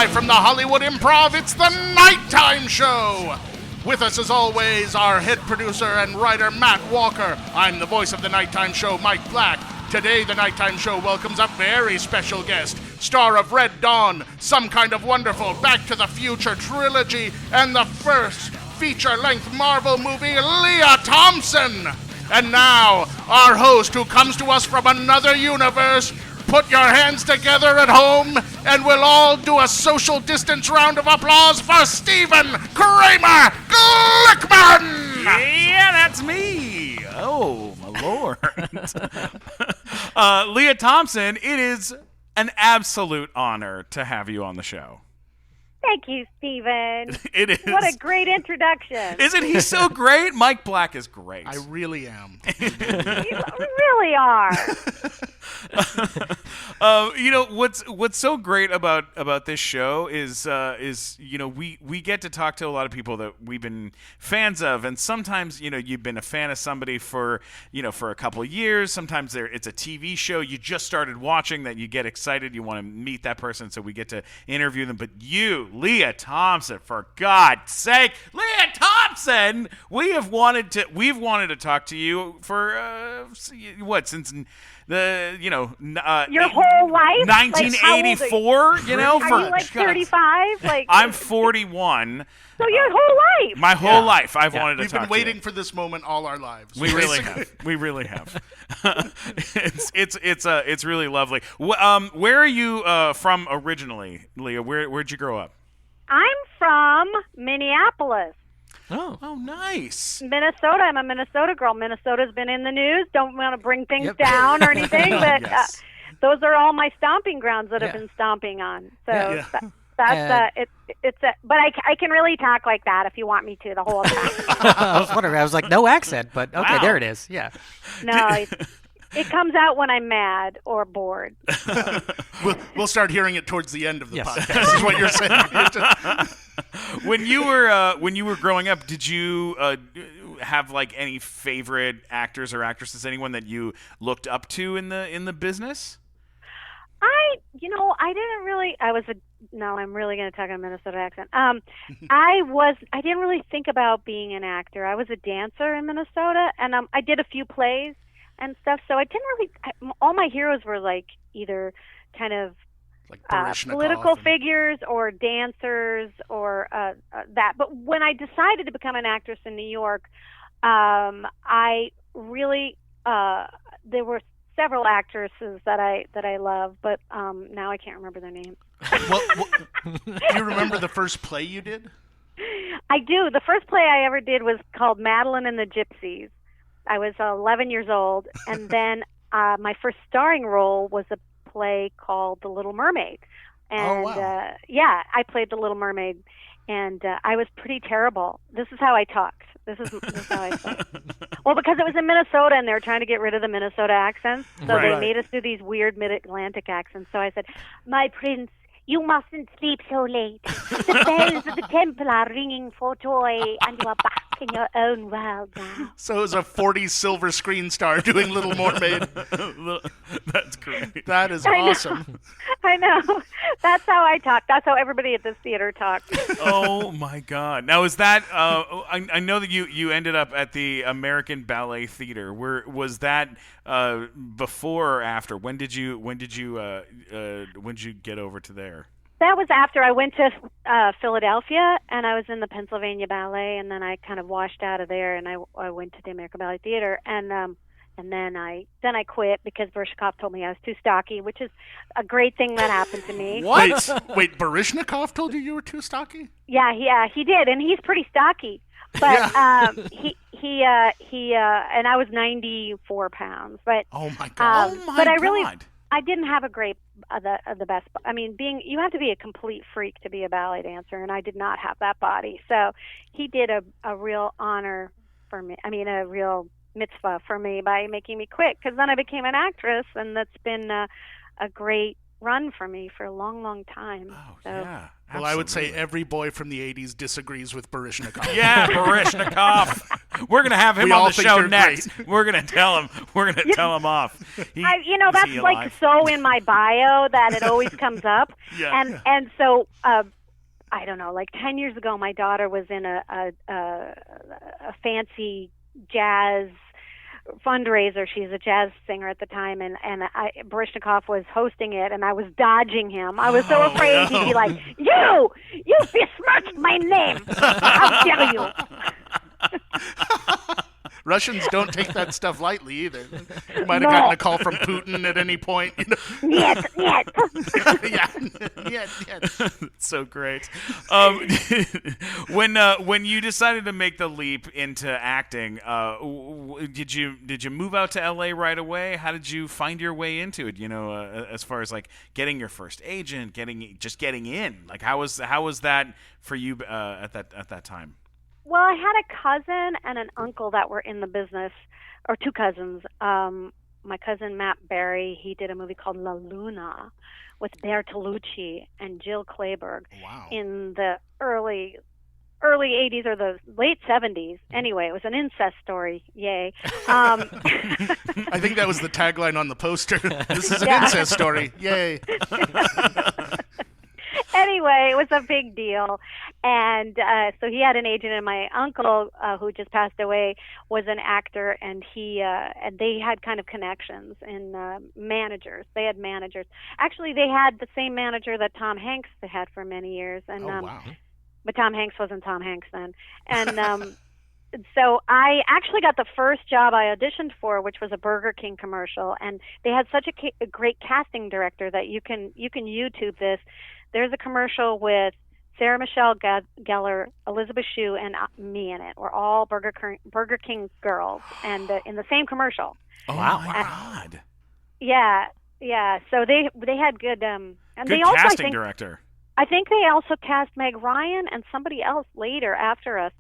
Live from the Hollywood Improv, it's the Nighttime Show! With us, as always, our head producer and writer, Matt Walker. I'm the voice of the Nighttime Show, Mike Black. Today, the Nighttime Show welcomes a very special guest, star of Red Dawn, Some Kind of Wonderful, Back to the Future trilogy, and the first feature-length Marvel movie, Lea Thompson! And now, our host, who comes to us from another universe. Put your hands together at home, and we'll all do a social distance round of applause for Stephen Kramer Glickman! Yeah, that's me. Oh, my Lord. Lea Thompson, it is an absolute honor to have you on the show. Thank you, Stephen. It is. What a great introduction. Isn't he so great? Mike Black is great. I really am. You really are. What's so great about this show is we get to talk to a lot of people that we've been fans of, and sometimes you've been a fan of somebody for a couple of years. Sometimes it's a TV show you just started watching that you get excited, you want to meet that person, so we get to interview them. But you, Lea Thompson, for God's sake, Lea Thompson, we've wanted to talk to you for since the your whole life, 1984. Are you like 35? I'm 41. So your whole life. My whole life, I've wanted to talk to you. We've been waiting for this moment all our lives. We really have. We really have. It's really lovely. Where are you from originally, Lea? Where'd you grow up? I'm from Minneapolis. Oh, nice. Minnesota. I'm a Minnesota girl. Minnesota's been in the news. Don't want to bring things down or anything, but Yes. those are all my stomping grounds that I've been stomping on. So that's but I can really talk like that if you want me to the whole time. I was wondering. I was like, no accent, but okay, Wow. there it is. Yeah. No, it comes out when I'm mad or bored. We'll start hearing it towards the end of the Yes. podcast, is what you're saying. When you were growing up, did you have like any favorite actors or actresses? Anyone that you looked up to in the business? I didn't really. I'm really going to talk in a Minnesota accent. I didn't really think about being an actor. I was a dancer in Minnesota, and I did a few plays and stuff. So I didn't really. All my heroes were like either kind of Like Baryshnikov political figures or dancers or that. But when I decided to become an actress in New York, I really there were several actresses that I love, but now I can't remember their names. Do you remember the first play you did? I do. The first play I ever did was called Madeline and the Gypsies. I was 11 years old, and then my first starring role was a play called The Little Mermaid. And I played The Little Mermaid, and I was pretty terrible. This is how I talked. This is how I talked. Well, because it was in Minnesota, and they were trying to get rid of the Minnesota accents, so they made us do these weird mid-Atlantic accents. So I said, "My prince, you mustn't sleep so late. The bells of the temple are ringing for joy, and you are back in your own world now." So it was a 40s silver screen star doing Little Mermaid. That's great. That is awesome. I know. That's how I talk. That's how everybody at this theater talks. Oh my God! Now is that? I know that you ended up at the American Ballet Theater. Was that before or after? When did you get over to there? That was after I went to Philadelphia, and I was in the Pennsylvania Ballet, and then I kind of washed out of there, and I went to the American Ballet Theater, and then I quit because Baryshnikov told me I was too stocky, which is a great thing that happened to me. What? Wait, Baryshnikov told you were too stocky? Yeah, he did, and he's pretty stocky. But he and I was 94 pounds. But oh my God! But I didn't have a great the best. I mean, you have to be a complete freak to be a ballet dancer, and I did not have that body. So he did a real honor for me. I mean, a real mitzvah for me by making me quit, because then I became an actress, and that's been a great run for me for a long, long time. Oh, so. yeah. Well, I would say every boy from the 80s disagrees with Baryshnikov. Yeah, Baryshnikov. We're gonna have him We on all the think show you're next. great. We're gonna tell him. We're gonna tell him off. Is That's he like alive? so in my bio that it always comes up. Yeah. And so I don't know, like 10 years ago, my daughter was in a fancy jazz fundraiser. She's a jazz singer at the time, and Baryshnikov was hosting it, and I was dodging him. I was so afraid he'd be like, "You besmirched my name! How dare you!" Russians don't take that stuff lightly either. You might have gotten a call from Putin at any point. You know? Niet. yeah. So great. When you decided to make the leap into acting, did you move out to LA right away? How did you find your way into it? As far as like getting your first agent, getting in. Like how was that for you at that time? Well, I had a cousin and an uncle that were in the business, or two cousins. My cousin Matt Berry, he did a movie called La Luna with Bertolucci and Jill Clayburgh in the early 80s or the late 70s. Anyway, it was an incest story. Yay. I think that was the tagline on the poster. This is an incest story. Yay. Anyway, it was a big deal. And so he had an agent, and my uncle, who just passed away, was an actor, and and they had kind of connections and managers. They had managers. Actually, they had the same manager that Tom Hanks had for many years. And but Tom Hanks wasn't Tom Hanks then. And so I actually got the first job I auditioned for, which was a Burger King commercial, and they had such a great casting director that you can YouTube this. There's a commercial with Sarah Michelle Gellar, Elizabeth Shue, and me in it. We're all Burger King girls, and in the same commercial. Oh my God! Yeah. So they had good and good they also casting director. I think they also cast Meg Ryan and somebody else later after us.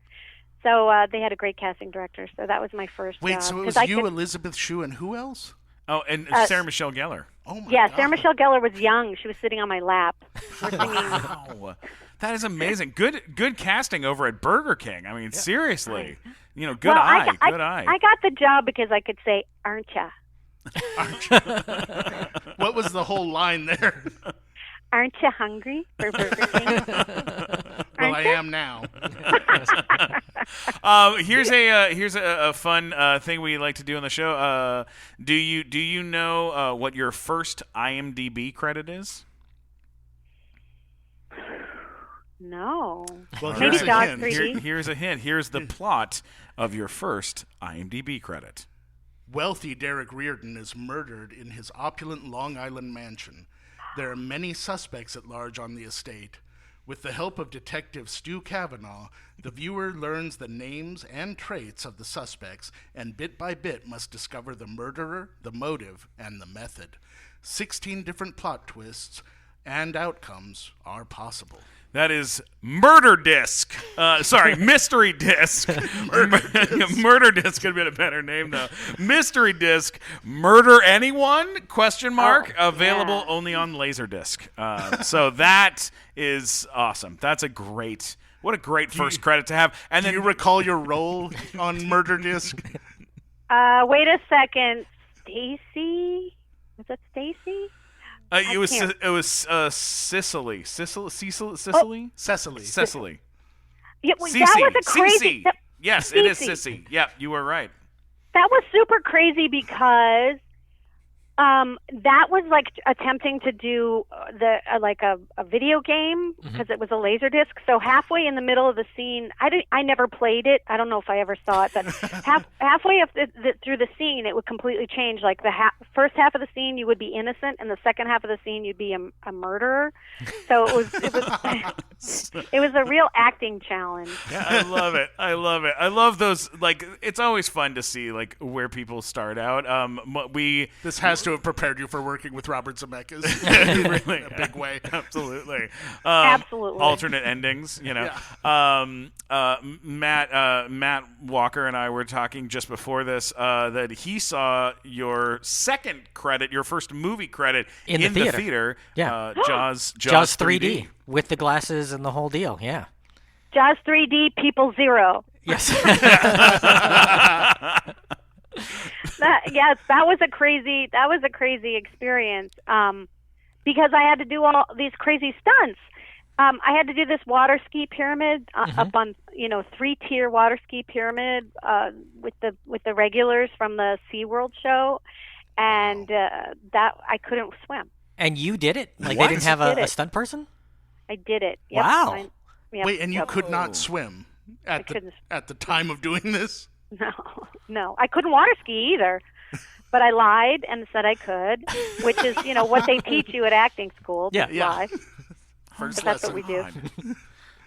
So they had a great casting director. So that was my first Wait, job. so it was Elizabeth Shue, and who else? Oh, and Sarah Michelle Gellar. Oh my yeah, God. Sarah Michelle Gellar was young. She was sitting on my lap. We're singing. Wow. That is amazing. Good casting over at Burger King. I mean, seriously. Good eye. Good eye. I got the job because I could say, "Aren't ya?" What was the whole line there? Aren't you hungry for Burger King? Well, I am now. Here's a fun thing we like to do on the show. Do you know what your first IMDb credit is? No. Well, Maybe here's a Dog hint. 3D. Here's a hint. Here's the plot of your first IMDb credit. Wealthy Derek Reardon is murdered in his opulent Long Island mansion. There are many suspects at large on the estate. With the help of Detective Stu Cavanaugh, the viewer learns the names and traits of the suspects and bit by bit must discover the murderer, the motive, and the method. 16 different plot twists and outcomes are possible. That is Murder Disc. Mystery Disc. Murder Disc could have been a better name, though. Mystery Disc. Murder Anyone? ? Available only on Laserdisc. So that is awesome. That's what a great first credit to have. And Do then you recall your role on Murder Disc? Wait a second. Stacy? Was it Stacy? it was Cicely. Cicely? Cecily. Yeah, that was a crazy. Cece. Yes, it is Sissy. Yeah, you were right. That was super crazy because that was like attempting to do a video game because it was a laser disc. So halfway in the middle of the scene, I never played it. I don't know if I ever saw it, but halfway through the scene, it would completely change. Like the first half of the scene, you would be innocent, and the second half of the scene, you'd be a murderer. So it was it was a real acting challenge. Yeah, I love it. I love those. Like, it's always fun to see like where people start out. This has to have prepared you for working with Robert Zemeckis really, in a big way. Absolutely. Absolutely. Alternate endings, Yeah. Matt Walker and I were talking just before this that he saw your second credit, your first movie credit in the theater. Yeah. Jaws 3D with the glasses and the whole deal. Yeah. Jaws 3D, People Zero. Yes. yes, that was a crazy experience. Because I had to do all these crazy stunts. I had to do this water ski pyramid up on, 3-tier water ski pyramid with the regulars from the SeaWorld show, and that I couldn't swim. And you did it? Like What? they didn't have a stunt person? I did it. Yep. Wow. Yep. Wait, and you could not swim at the time of doing this? No. I couldn't water ski either. But I lied and said I could, which is, what they teach you at acting school. Yeah. Lie. First That's lesson. what we do.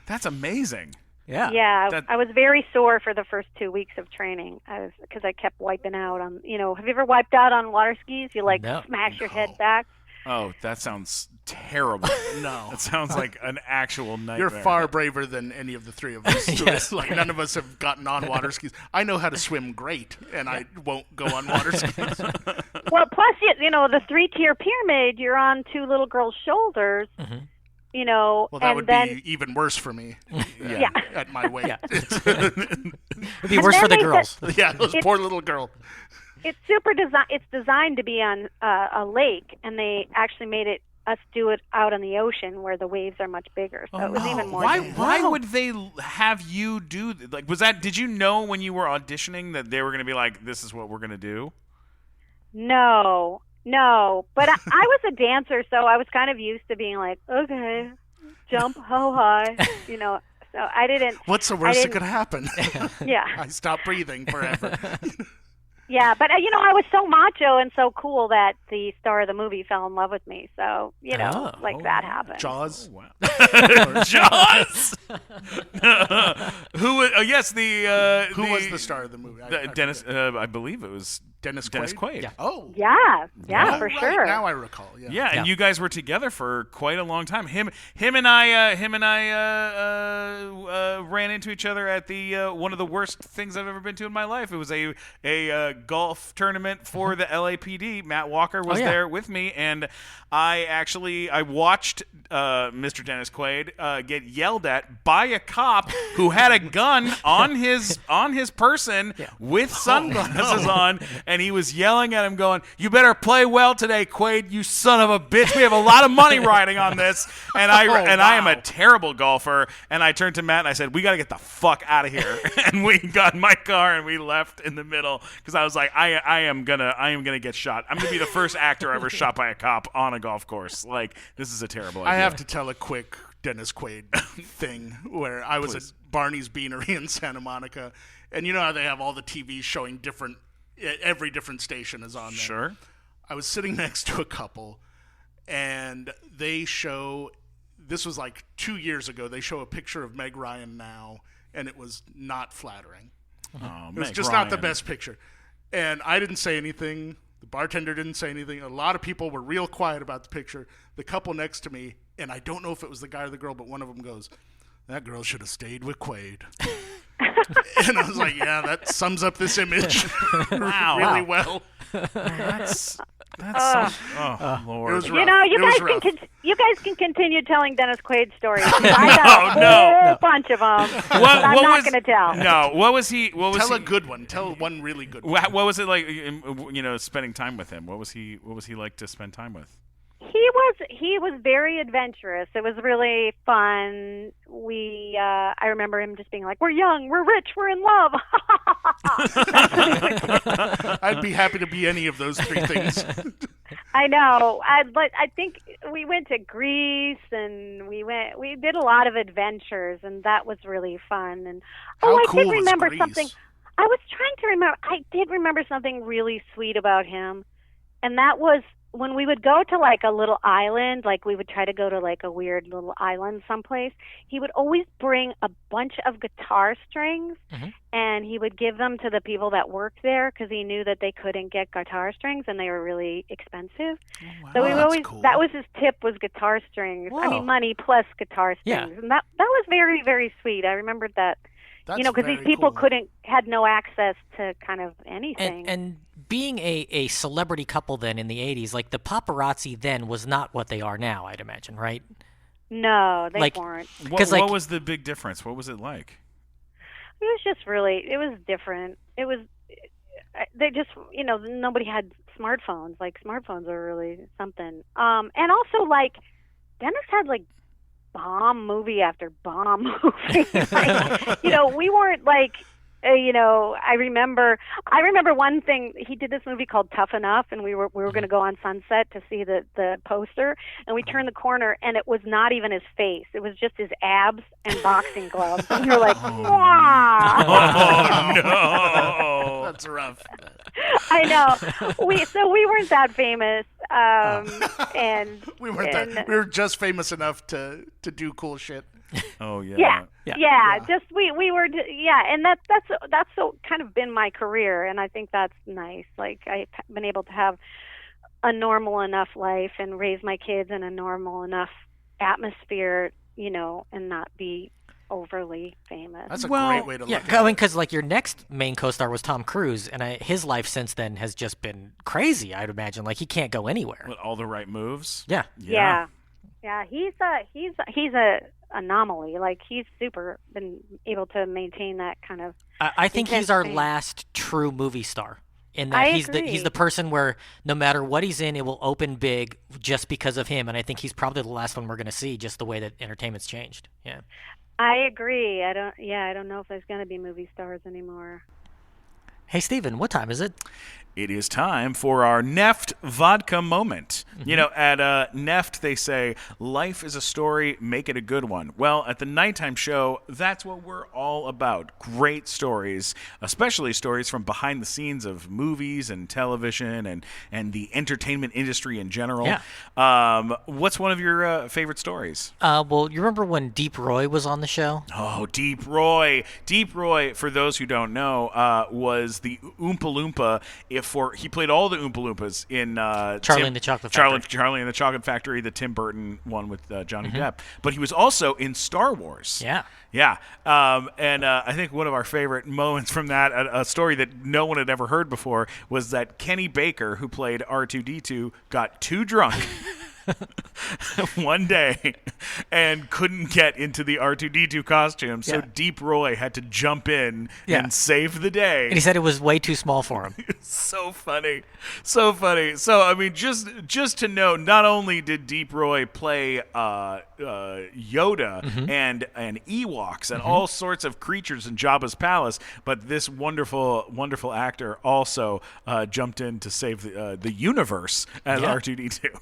That's amazing. Yeah. Yeah, I was very sore for the first 2 weeks of training because I kept wiping out on, have you ever wiped out on water skis? You smash your head back. Oh, that sounds terrible. No. That sounds like an actual nightmare. You're far braver than any of the three of us. Yes. Like, none of us have gotten on water skis. I know how to swim great, and I won't go on water skis. Well, plus, the 3-tier pyramid, you're on 2 little girls' shoulders. Well, that and would then, be even worse for me. Yeah. At my weight. Yeah. It'd be worse for the girls. Yeah, those poor little girl. It's It's designed to be on a lake, and they actually made us do it out on the ocean where the waves are much bigger. So it was even more. Why would they have you do like? Did you know when you were auditioning that they were going to be like, "This is what we're going to do"? No. But I was a dancer, so I was kind of used to being like, okay, jump how high, So I didn't. What's the worst that could happen? Yeah. I stopped breathing forever. Yeah, but I was so macho and so cool that the star of the movie fell in love with me. So that happened. Jaws. Oh, wow. Jaws. Who was the star of the movie? Dennis. I believe it was Dennis Quaid. Yeah. Oh. Yeah, for Right, sure. now I recall. Yeah, and you guys were together for quite a long time. Him and I ran into each other at the one of the worst things I've ever been to in my life. It was a golf tournament for the LAPD. Matt Walker was there with me, and I watched Mr. Dennis Quaid get yelled at by a cop who had a gun on his person with sunglasses on. And he was yelling at him, going, "You better play well today, Quaid, you son of a bitch. We have a lot of money riding on this." And I am a terrible golfer. And I turned to Matt and I said, "We got to get the fuck out of here." And we got in my car and we left in the middle because I was like, I am gonna get shot. I'm gonna be the first actor ever shot by a cop on a golf course. Like, this is a terrible idea. I have to tell a quick Dennis Quaid thing where I was at Barney's Beanery in Santa Monica, and you know how they have all the TVs showing every different station is on there. Sure. I was sitting next to a couple, and they show, this was like 2 years ago, they show a picture of Meg Ryan now, and it was not flattering. Oh, it was just not the best picture. And I didn't say anything. The bartender didn't say anything. A lot of people were real quiet about the picture. The couple next to me, and I don't know if it was the guy or the girl, but one of them goes, "That girl should have stayed with Quaid." And I was like, yeah, that sums up this image really well. That's Lord. It was rough. You guys can continue telling Dennis Quaid stories. I got a whole bunch of them. I'm not going to tell. No, what was he? Tell a good one. Tell one really good one. What was it like? Spending time with him. What was he like to spend time with? He was very adventurous. It was really fun. I remember him just being like, "We're young, we're rich, we're in love." I'd be happy to be any of those three things. I know. But I think we went to Greece and we did a lot of adventures, and that was really fun. And I did remember something. I was trying to remember. I did remember something really sweet about him, and that was when we would go to like a little island, like we would try to go to like a weird little island someplace, he would always bring a bunch of guitar strings and he would give them to the people that worked there because he knew that they couldn't get guitar strings and they were really expensive. Oh, wow. So Cool. that was his tip, was guitar strings. Whoa. I mean, money plus guitar strings. Yeah. And that was very, very sweet. I remembered that. That's because these people had no access to kind of anything. And being a celebrity couple then in the 80s, like the paparazzi then was not what they are now, I'd imagine, right? No, they weren't. What was the big difference? What was it like? It was just it was different. It was they just, nobody had smartphones. Like, smartphones are really something. And also, like, Dennis had, like, bomb movie after bomb movie. Like, we weren't, like, I remember one thing. He did this movie called Tough Enough, and we were going to go on Sunset to see the poster, and we turned the corner, and it was not even his face. It was just his abs and boxing gloves. And you're like, wow. Oh no, That's rough. I know. We weren't that famous, and We weren't that. We were just famous enough to do cool shit. Oh yeah. Yeah. Just we were, and that's so kind of been my career, and I think that's nice. Like, I've been able to have a normal enough life and raise my kids in a normal enough atmosphere, and not be overly famous. That's a great way to look at it. I mean, because like your next main co-star was Tom Cruise, and his life since then has just been crazy. I'd imagine, like, he can't go anywhere. With all the right moves. Yeah. He's a anomaly. Like, he's been able to maintain that kind of. I think he's our fame. last true movie star. In that I he's agree. the person where no matter what he's in, it will open big just because of him. And I think he's probably the last one we're going to see, just the way that entertainment's changed. Yeah. I agree. I don't know if there's going to be movie stars anymore. Hey, Steven, what time is it? It is time for our Neft vodka moment. At Neft, they say, life is a story, make it a good one. Well, at the Nighttime Show, that's what we're all about. Great stories, especially stories from behind the scenes of movies and television and the entertainment industry in general. Yeah. What's one of your favorite stories? Well, you remember when Deep Roy was on the show? Oh, Deep Roy. Deep Roy, for those who don't know, was the Oompa Loompa. He played all the Oompa Loompas in Charlie and the Chocolate Factory. Charlie and the Chocolate Factory, the Tim Burton one with Johnny Depp. But he was also in Star Wars. Yeah. Yeah. And I think one of our favorite moments from that, a story that no one had ever heard before, was that Kenny Baker, who played R2-D2, got too drunk one day and couldn't get into the R2-D2 costume, so Deep Roy had to jump in and save the day. And he said it was way too small for him. So funny. So, I mean, just to know, not only did Deep Roy play Yoda and Ewoks and all sorts of creatures in Jabba's palace, but this wonderful, wonderful actor also jumped in to save the universe as R2-D2.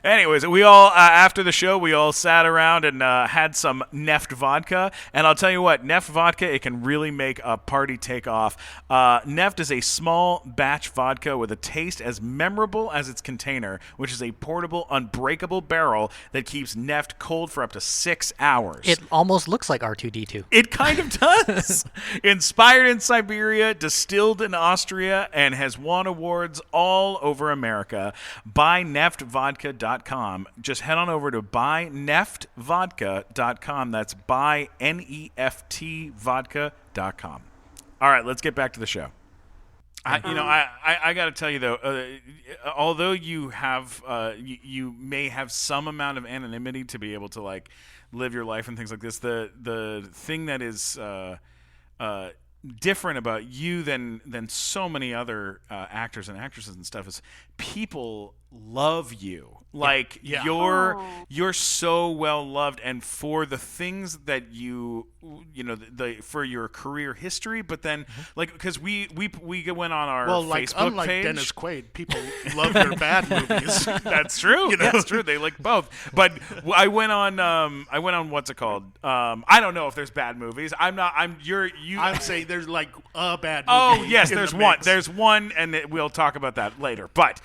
Anyways, we all after the show, we all sat around and had some Neft vodka. And I'll tell you what, Neft vodka, it can really make a party take off. Neft is a small batch vodka with a taste as memorable as its container, which is a portable, unbreakable barrel that keeps Neft cold for up to 6 hours. It almost looks like R2-D2. It kind of does. Inspired in Siberia, distilled in Austria, and has won awards all over America. BuyNeftVodka.com. Just head on over to BuyNeftVodka.com. That's BuyNeftVodka.com. All right, let's get back to the show. I got to tell you though, although you have you may have some amount of anonymity to be able to like live your life and things like this, the thing that is different about you than so many other actors and actresses and stuff is people love you. Like you're so well loved, and for the things that you for your career history, but then like because we went on our Facebook unlike page. Dennis Quaid, people love your bad movies. That's true. That's true. They like both. But I went on what's it called? I don't know if there's bad movies. I'm saying there's like a bad movie. Oh yes, in there's the one. mix. There's one, and we'll talk about that later. But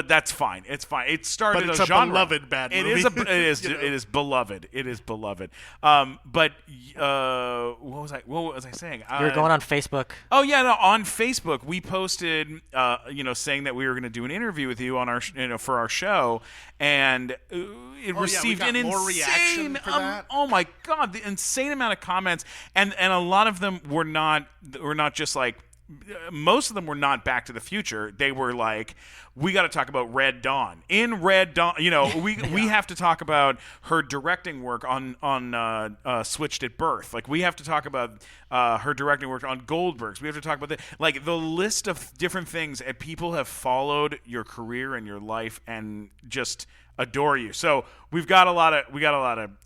that's fine. It's fine. It started But it's a a genre. beloved bad movie. It is beloved. It is beloved. But what was I saying? You're going on Facebook. Oh yeah, no, on Facebook we posted, saying that we were going to do an interview with you on our, for our show, and it received we got an more reaction insane, for that? oh my god, the insane amount of comments, and a lot of them were not just like. Most of them were not Back to the Future. They were like, we got to talk about Red Dawn. In Red Dawn, we have to talk about her directing work on Switched at Birth. Like we have to talk about Her directing work on Goldbergs. We have to talk about like the list of different things, and people have followed your career and your life and just adore you. So we've got a lot of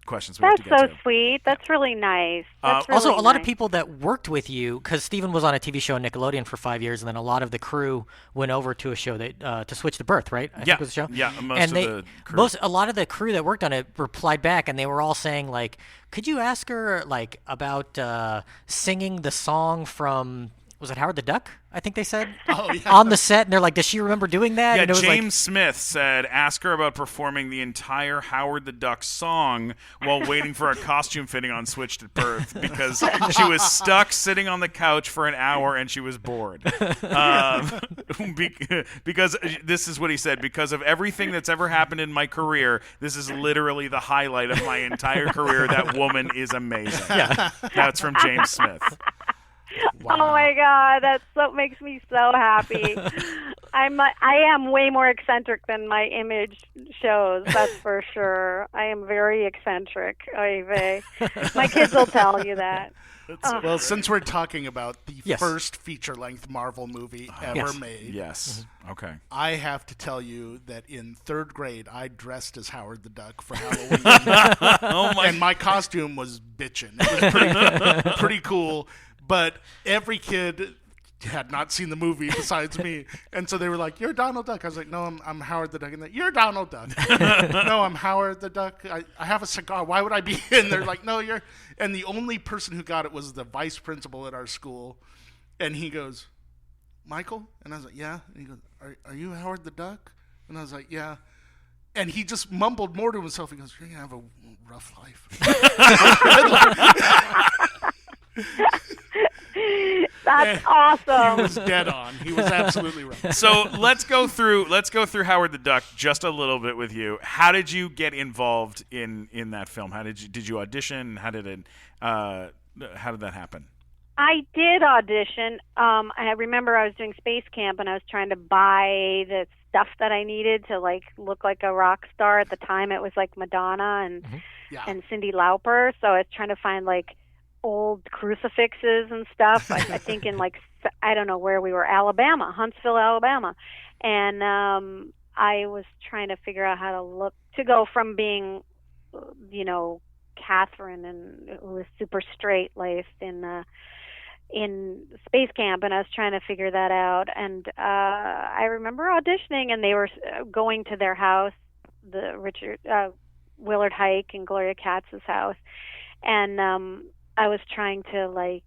questions. That's so sweet. That's really nice. That's also, really a lot nice. of people that worked with you, because Steven was on a TV show on Nickelodeon for 5 years, and then a lot of the crew went over to a show that to Switch the Birth, right? I think was the show. Yeah, A lot of the crew that worked on it replied back, and they were all saying like, "Could you ask her like about singing the song from?" Was it Howard the Duck? I think they said on the set, and they're like, "Does she remember doing that?" Yeah, and it was James Smith said, "Ask her about performing the entire Howard the Duck song while waiting for a costume fitting on Switched at Birth because she was stuck sitting on the couch for an hour and she was bored." Because this is what he said: "Because of everything that's ever happened in my career, this is literally the highlight of my entire career. That woman is amazing." Yeah, that's from James Smith. Wow. Oh my God, that makes me so happy. I am way more eccentric than my image shows. That's for sure. I am very eccentric. Oy vey. My kids will tell you that. Well, since we're talking about the Yes. first feature-length Marvel movie ever made, Yes. Okay. I have to tell you that in 3rd grade, I dressed as Howard the Duck for Halloween. Oh my! And my costume was bitchin'. It was pretty cool. But every kid had not seen the movie besides me. And so they were like, "You're Donald Duck." I was like, "No, I'm Howard the Duck." And they're, "You're Donald Duck." "No, I'm Howard the Duck. I have a cigar. Why would I be?" And they're like, "No, you're..." And the only person who got it was the vice principal at our school. And he goes, "Michael?" And I was like, "Yeah." And he goes, Are you Howard the Duck?" And I was like, "Yeah." And he just mumbled more to himself. He goes, "You're going to have a rough life." That's awesome. He was dead on. He was absolutely right. So let's go through Howard the Duck just a little bit with you. How did you get involved in that film? Did you audition? How did that happen? I did audition. I remember I was doing space camp and I was trying to buy the stuff that I needed to like look like a rock star. At the time, it was like Madonna and and Cyndi Lauper. So I was trying to find like old crucifixes and stuff. I think in like, I don't know where we were, Alabama, Huntsville, Alabama. And I was trying to figure out how to look, to go from being, you know, Catherine and who was super straight-laced in space camp, and I was trying to figure that out. And I remember auditioning, and they were going to their house, the Willard Hike and Gloria Katz's house, and I was trying to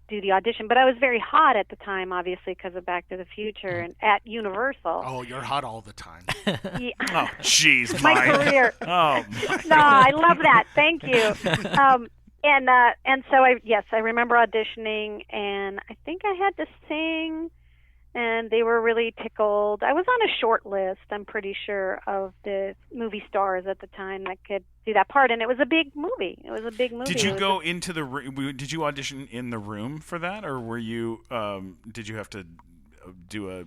do the audition, but I was very hot at the time, obviously, because of Back to the Future and at Universal. Oh, you're hot all the time. Yeah. Oh, jeez, My Mike. career. Oh, No, I love that. Thank you. And so I remember auditioning, and I think I had to sing, and they were really tickled. I was on a short list, I'm pretty sure, of the movie stars at the time that could do that part, and it was a big movie. Did you go into the room? Did you audition in the room for that, or were you? Did you have to do a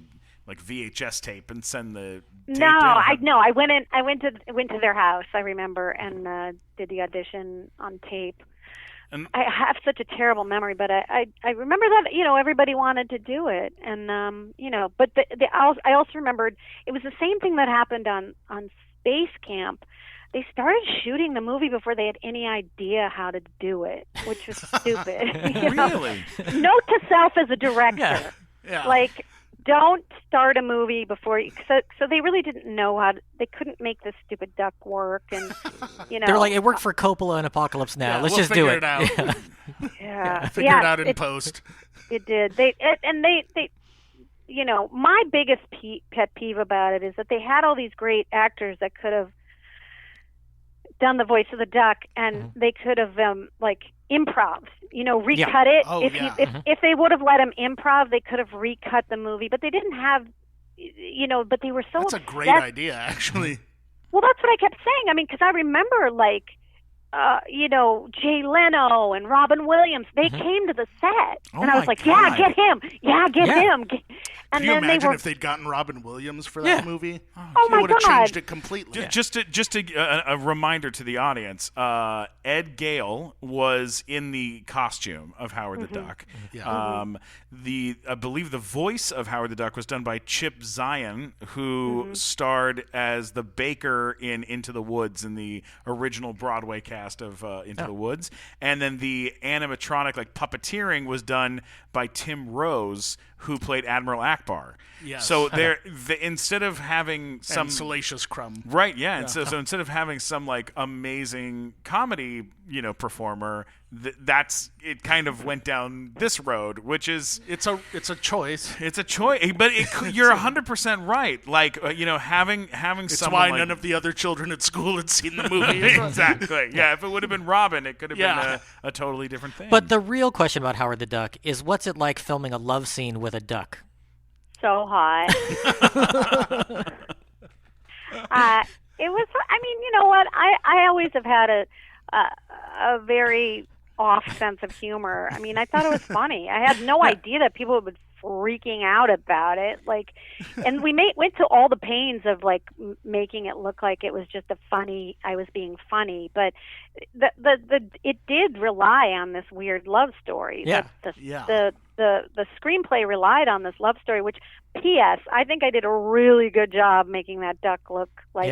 VHS tape and send the tape I went in. I went to their house, I remember, and did the audition on tape. And I have such a terrible memory, but I remember that, you know, everybody wanted to do it, and you know, but I also remembered it was the same thing that happened on Space Camp. They started shooting the movie before they had any idea how to do it, which was stupid. You know? Really? Note to self as a director, Yeah. like, don't start a movie before you. So they really didn't know how. They couldn't make this stupid duck work, and you know. They're like, it worked for Coppola and Apocalypse Now. Yeah, Let's we'll just do figure it. out. Yeah. Figure it out in post. It did. They you know, my biggest pet peeve about it is that they had all these great actors that could have done the voice of the duck, and they could have improv, you know, recut it. Oh, If they would have let him improv, they could have recut the movie, but they didn't have, you know, but they were so That's a obsessed. great idea, actually. Well, that's what I kept saying. I mean, because I remember, like, Jay Leno and Robin Williams. They came to the set, Oh and I was my like, God. "Yeah, get him! Yeah, get Yeah. him!" And Can you then they imagine were, if they'd gotten Robin Williams for that Yeah. movie? Oh my It would have God. changed it completely. Just a reminder to the audience, Ed Gale was in the costume of Howard the Duck. Yeah. I believe the voice of Howard the Duck was done by Chip Zien, who starred as the baker in Into the Woods in the original Broadway cast of Into the Woods. And then the animatronic, like puppeteering, was done by Tim Rose, who played Admiral Akbar. Yes. So instead of having some And Salacious Crumb. right, yeah, and so instead of having some like amazing comedy, performer, that's it. Kind of went down this road, which is It's a choice. it's a choice, but you're 100% right. Like having It's someone why like, none of the other children at school had seen the movie. exactly. Yeah, if it would have been Robin, it could have Yeah. been a totally different thing. But the real question about Howard the Duck is, what's it like filming a love scene with a duck? so hot. It was. I mean, you know what? I always have had a very off sense of humor. I mean, I thought it was funny. I had no idea that people would be freaking out about it. Like, and we went to all the pains of like making it look like it was just I was being funny, but it did rely on this weird love story. Yeah. The screenplay relied on this love story, which, P.S., I think I did a really good job making that duck look like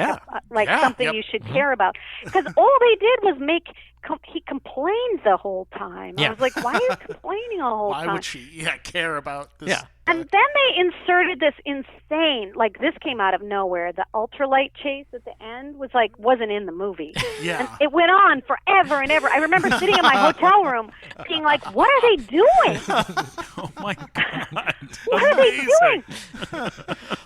something you should care about. Because all they did was he complained the whole time. Yeah. I was like, why are you complaining the whole time? Why would she care about this? Yeah. And then they inserted this insane, like this came out of nowhere. The ultralight chase at the end wasn't in the movie. Yeah. And it went on forever and ever. I remember sitting in my hotel room being like, what are they doing? oh my god, What are they doing?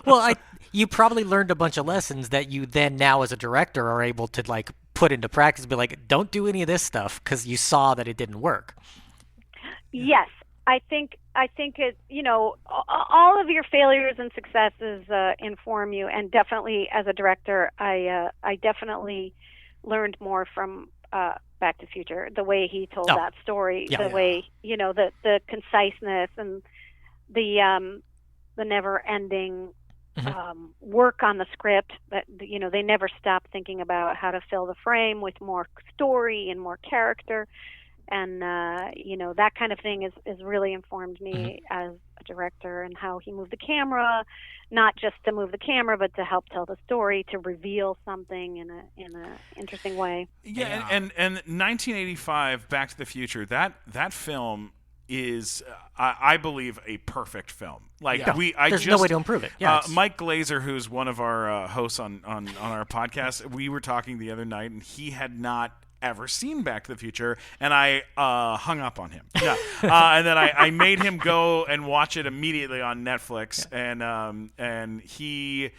Well, you probably learned a bunch of lessons that you then now as a director are able to like put into practice. Be like, don't do any of this stuff because you saw that it didn't work. Yes. I think it, all of your failures and successes inform you, and definitely as a director, I definitely learned more from Back to the Future, the way he told that story, way, the conciseness and the never-ending work on the script. That they never stopped thinking about how to fill the frame with more story and more character. And, that kind of thing is really informed me as a director, and how he moved the camera, not just to move the camera, but to help tell the story, to reveal something in a interesting way. Yeah, and 1985, Back to the Future, that film is, I believe, a perfect film. Like there's no way to improve it. Yeah, Mike Glazer, who's one of our hosts on our podcast, we were talking the other night, and he had not ever seen Back to the Future, and I hung up on him. Yeah, and then I made him go and watch it immediately on Netflix, and he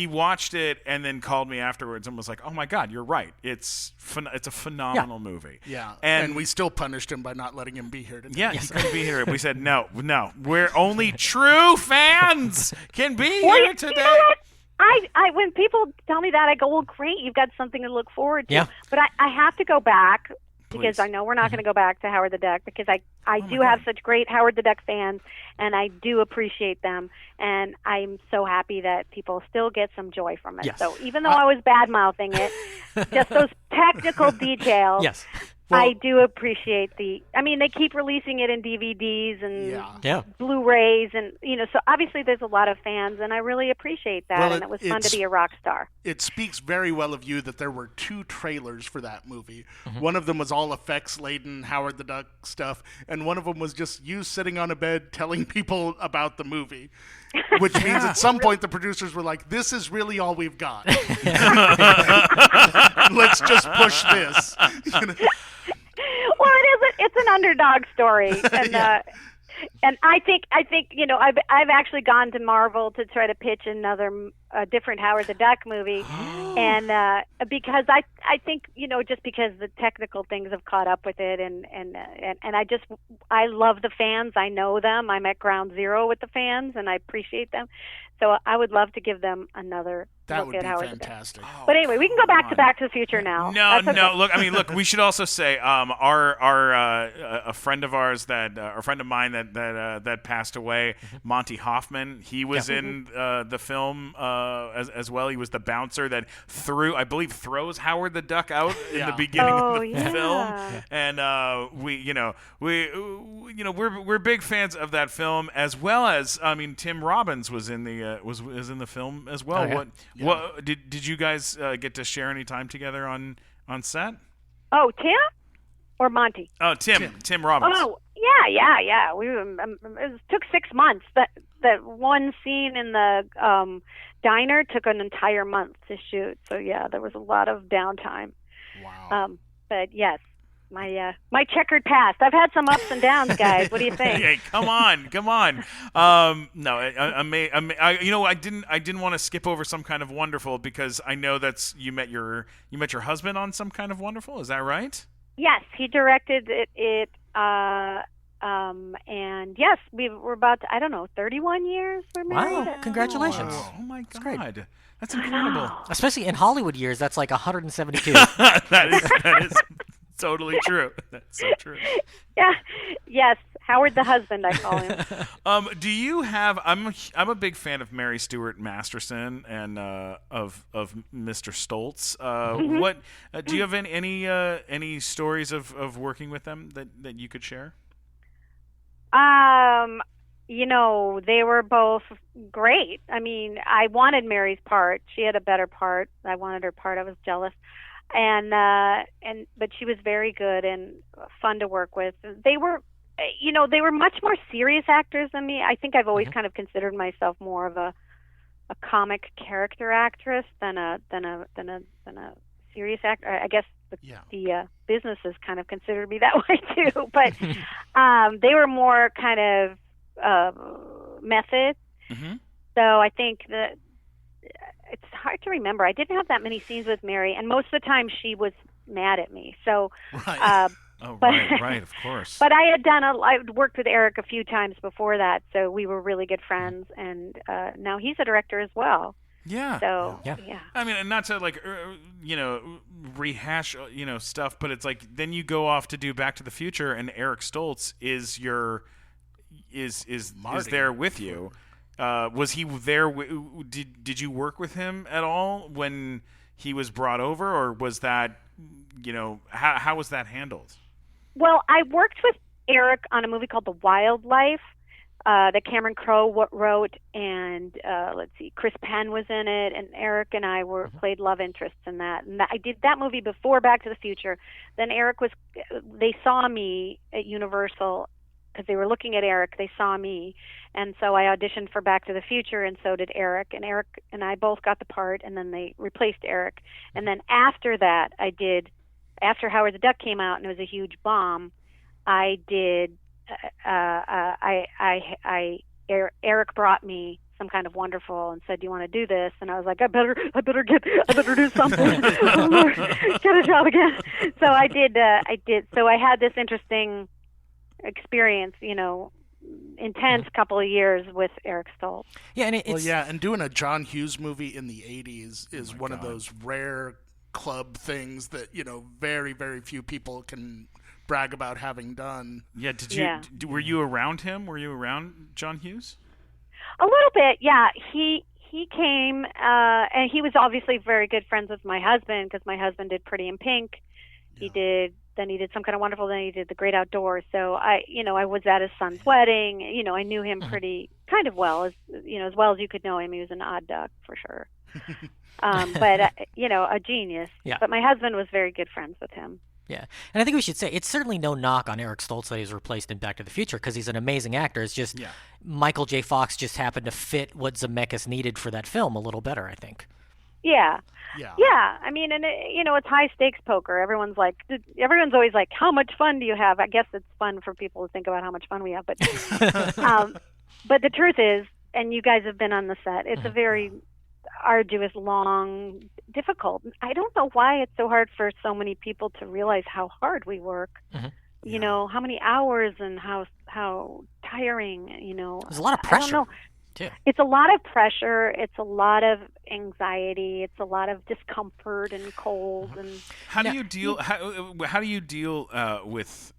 watched it and then called me afterwards and was like, "Oh my God, you're right. It's a phenomenal movie." Yeah, and we still punished him by not letting him be here today. Yeah, he couldn't be here. We said no. We're only true fans can be here today. You know what? When people tell me that, I go, well, great, you've got something to look forward to. Yeah. But I have to go back, because Please. I know we're not going to go back to Howard the Duck, because I do have such great Howard the Duck fans, and I do appreciate them, and I'm so happy that people still get some joy from it. Yes. So even though I was bad-mouthing it, just those technical details, yes. I do appreciate they keep releasing it in DVDs and Yeah. Blu-rays, and so obviously there's a lot of fans, and I really appreciate that. Well, and it was fun to be a rock star. It speaks very well of you that there were 2 trailers for that movie. One of them was all effects-laden Howard the Duck stuff, and one of them was just you sitting on a bed telling people about the movie. Which means at some point the producers were like, this is really all we've got. Let's just push this. Well, it's an underdog story, and and I think I've actually gone to Marvel to try to pitch a different Howard the Duck movie, and because I think just because the technical things have caught up with it, and I love the fans. I know them. I'm at ground zero with the fans, and I appreciate them. So I would love to give them another That look would at be Howard the Duck. fantastic. But anyway, we can go back to Back to the Future now. No, That's okay. no. Look. We should also say, a friend of ours a friend of mine that passed away, Monty Hoffman. He was in the film as well. He was the bouncer that throws Howard the Duck out in the beginning of the film. And we're big fans of that film, as well as Tim Robbins was in the was in the film as well. What did you guys get to share any time together on set? Oh, Tim or Monty? Oh, Tim Robbins. Oh, yeah. It took 6 months. That one scene in the diner took an entire month to shoot. So yeah, there was a lot of downtime. Wow. But yes, my checkered past. I've had some ups and downs, guys. What do you think? Hey, come on. No, I didn't want to skip over Some Kind of Wonderful, because I know you met your husband on Some Kind of Wonderful. Is that right? Yes, he directed it. And yes, we're about 31 years we're married. Wow, congratulations. Oh my God. great. That's incredible. Especially in Hollywood years, that's like 172. that is totally true. That's so true. Yeah. Yes, Howard the husband, I call him. Do you have? I'm a big fan of Mary Stuart Masterson and of Mr. Stoltz. What do you have any stories of working with them that you could share? They were both great. I mean, I wanted Mary's part. She had a better part. I wanted her part. I was jealous. But she was very good and fun to work with. They were much more serious actors than me. I think I've always kind of considered myself more of a comic character actress than a serious actor. I guess the businesses kind of considered me that way too. But they were more kind of method. Mm-hmm. So I think that it's hard to remember. I didn't have that many scenes with Mary, and most of the time she was mad at me. So, right. Right, of course. But I'd worked with Eric a few times before that, so we were really good friends, and now he's a director as well. Yeah. So, yeah. I mean, not to rehash, stuff, but it's like then you go off to do Back to the Future, and Eric Stoltz is there with you. Was he there? Did you work with him at all when he was brought over, or was that, how was that handled? Well, I worked with Eric on a movie called The Wildlife that Cameron Crowe wrote, and Chris Penn was in it, and Eric and I played love interests in that. And I did that movie before Back to the Future. Then they saw me at Universal because they were looking at Eric. They saw me, and so I auditioned for Back to the Future, and so did Eric. And Eric and I both got the part, and then they replaced Eric. And then after that, after Howard the Duck came out and it was a huge bomb, I did. Eric brought me Some Kind of Wonderful and said, "Do you want to do this?" And I was like, I better do something. Oh, Lord, get a job again. So I did. So I had this interesting experience, intense couple of years with Eric Stoltz. Yeah, and and doing a John Hughes movie in the 80s is one of those rare club things that, very, very few people can brag about having done. Yeah, were you around him? Were you around John Hughes? A little bit, yeah. He came, and he was obviously very good friends with my husband because my husband did Pretty in Pink. Yeah. Then he did Some Kind of Wonderful. Then he did The Great Outdoors. So I was at his son's wedding. I knew him pretty kind of well, as well as you could know him. He was an odd duck for sure. But a genius. Yeah. But my husband was very good friends with him. Yeah, and I think we should say it's certainly no knock on Eric Stoltz that he's replaced in Back to the Future because he's an amazing actor. It's just Michael J. Fox just happened to fit what Zemeckis needed for that film a little better, I think. Yeah. I mean, and it's high stakes poker. Everyone's always like, "How much fun do you have?" I guess it's fun for people to think about how much fun we have, but but the truth is, and you guys have been on the set, it's a very arduous, long, difficult. I don't know why it's so hard for so many people to realize how hard we work. How many hours and how tiring. There's a lot of pressure. I don't know. too. It's a lot of pressure. It's a lot of anxiety. It's a lot of discomfort and cold. And How do you deal? How do you deal with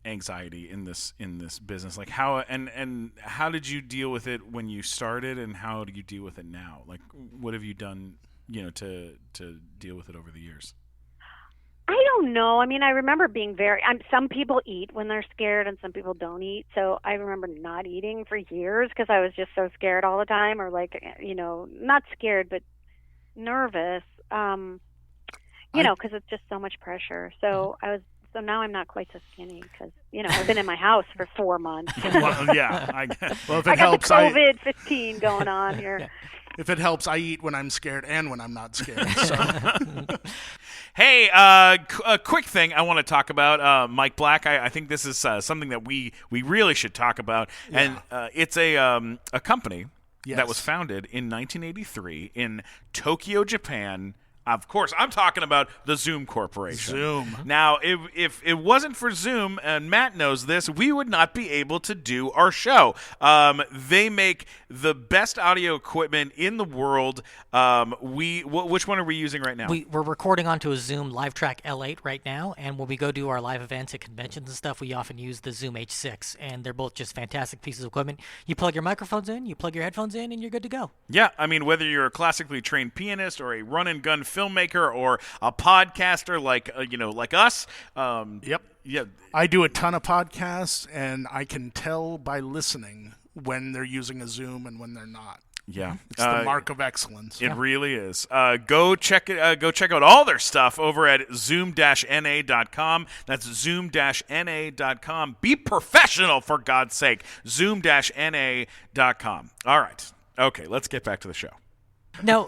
anxiety in this business? Like how and how did you deal with it when you started, and how do you deal with it now? Like what have you done, to deal with it over the years? I don't know. I mean, I remember being some people eat when they're scared and some people don't eat. So I remember not eating for years because I was just so scared all the time, or like, not scared, but nervous, because it's just so much pressure. So so now I'm not quite so skinny because, I've been in my house for 4 months. Well, yeah. Well, if it I got helps, the COVID-15 going on here. If it helps, I eat when I'm scared and when I'm not scared. So. Hey, a quick thing I want to talk about, Mike Black. I think this is something that we really should talk about, and it's a company that was founded in 1983 in Tokyo, Japan. Of course, I'm talking about the Zoom Corporation. Zoom. Now, if it wasn't for Zoom, and Matt knows this, we would not be able to do our show. They make the best audio equipment in the world. Which one are we using right now? We're recording onto a Zoom LiveTrack L8 right now, and when we go do our live events at conventions and stuff, we often use the Zoom H6, and they're both just fantastic pieces of equipment. You plug your microphones in, you plug your headphones in, and you're good to go. Yeah, I mean, whether you're a classically trained pianist or a run-and-gun filmmaker or a podcaster like us. Yep. Yeah. I do a ton of podcasts, and I can tell by listening when they're using a Zoom and when they're not. Yeah, it's the mark of excellence. It really is. Go check it. Go check out all their stuff over at zoom-na.com. That's zoom-na.com. Be professional, for God's sake. Zoom-na.com. All right. Okay, let's get back to the show. Now,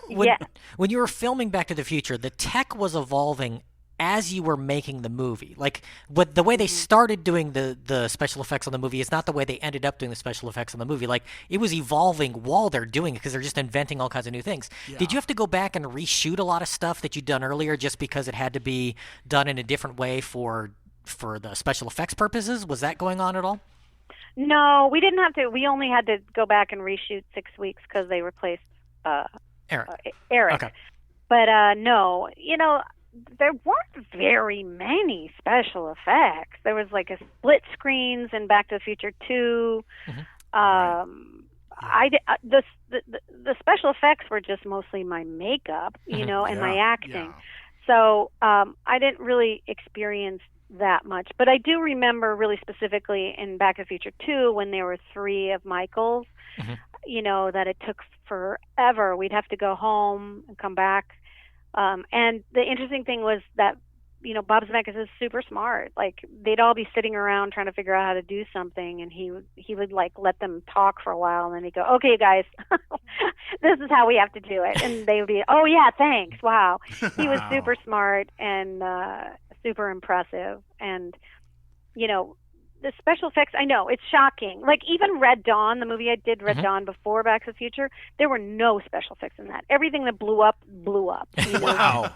when you were filming Back to the Future, the tech was evolving as you were making the movie. Like, the way they started doing the special effects on the movie is not the way they ended up doing the special effects on the movie. Like, it was evolving while they're doing it because they're just inventing all kinds of new things. Yeah. Did you have to go back and reshoot a lot of stuff that you'd done earlier just because it had to be done in a different way for the special effects purposes? Was that going on at all? No, we didn't have to. We only had to go back and reshoot 6 weeks because they replaced Eric. Okay. But no, there weren't very many special effects. There was like a split screens in Back to the Future 2. Mm-hmm. The special effects were just mostly my makeup, and my acting. Yeah. So I didn't really experience that much. But I do remember really specifically in Back to the Future 2 when there were 3 of Michael's, mm-hmm. That it took forever. We'd have to go home and come back. And the interesting thing was that, Bob Zemeckis is super smart. Like, they'd all be sitting around trying to figure out how to do something, and he would like let them talk for a while, and then he'd go, "Okay, guys, this is how we have to do it." And they would be, "Oh yeah, thanks, wow." He was super smart and super impressive, and the special effects, I know, it's shocking. Like, even Red Dawn, the movie I did, Red Dawn, before Back to the Future, there were no special effects in that. Everything that blew up, blew up. Wow.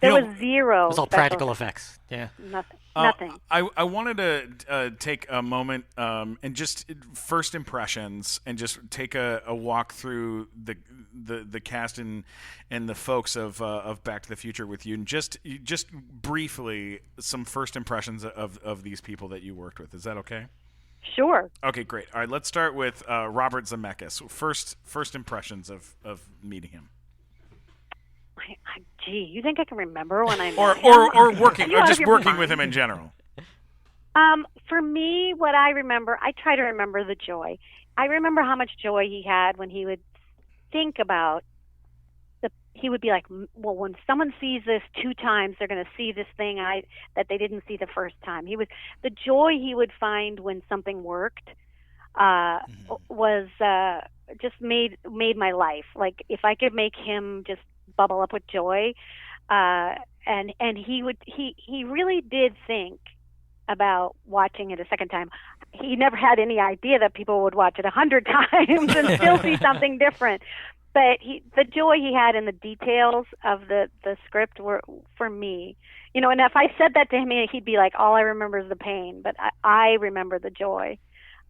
There was zero. It was all practical effects. Yeah. Nothing. I wanted to take a moment and just first impressions and just take a walk through the cast and the folks of Back to the Future with you, and just briefly some first impressions of these people that you worked with. Is that okay? Sure. Okay, great. All right, let's start with Robert Zemeckis. First impressions of meeting him. Gee, you think I can remember when I met him? Or working, or just working with him in general? For me, what I remember, I try to remember the joy. I remember how much joy he had when he would think about he would be like, well, when someone sees this 2 times, they're going to see this thing that they didn't see the first time. The joy he would find when something worked was just made my life. Like, if I could make him just bubble up with joy, and he really did think about watching it a second time. He never had any idea that people would watch it 100 times and still see something different. But the joy he had in the details of the script were, for me, and if I said that to him, he'd be like, all I remember is the pain, but I remember the joy.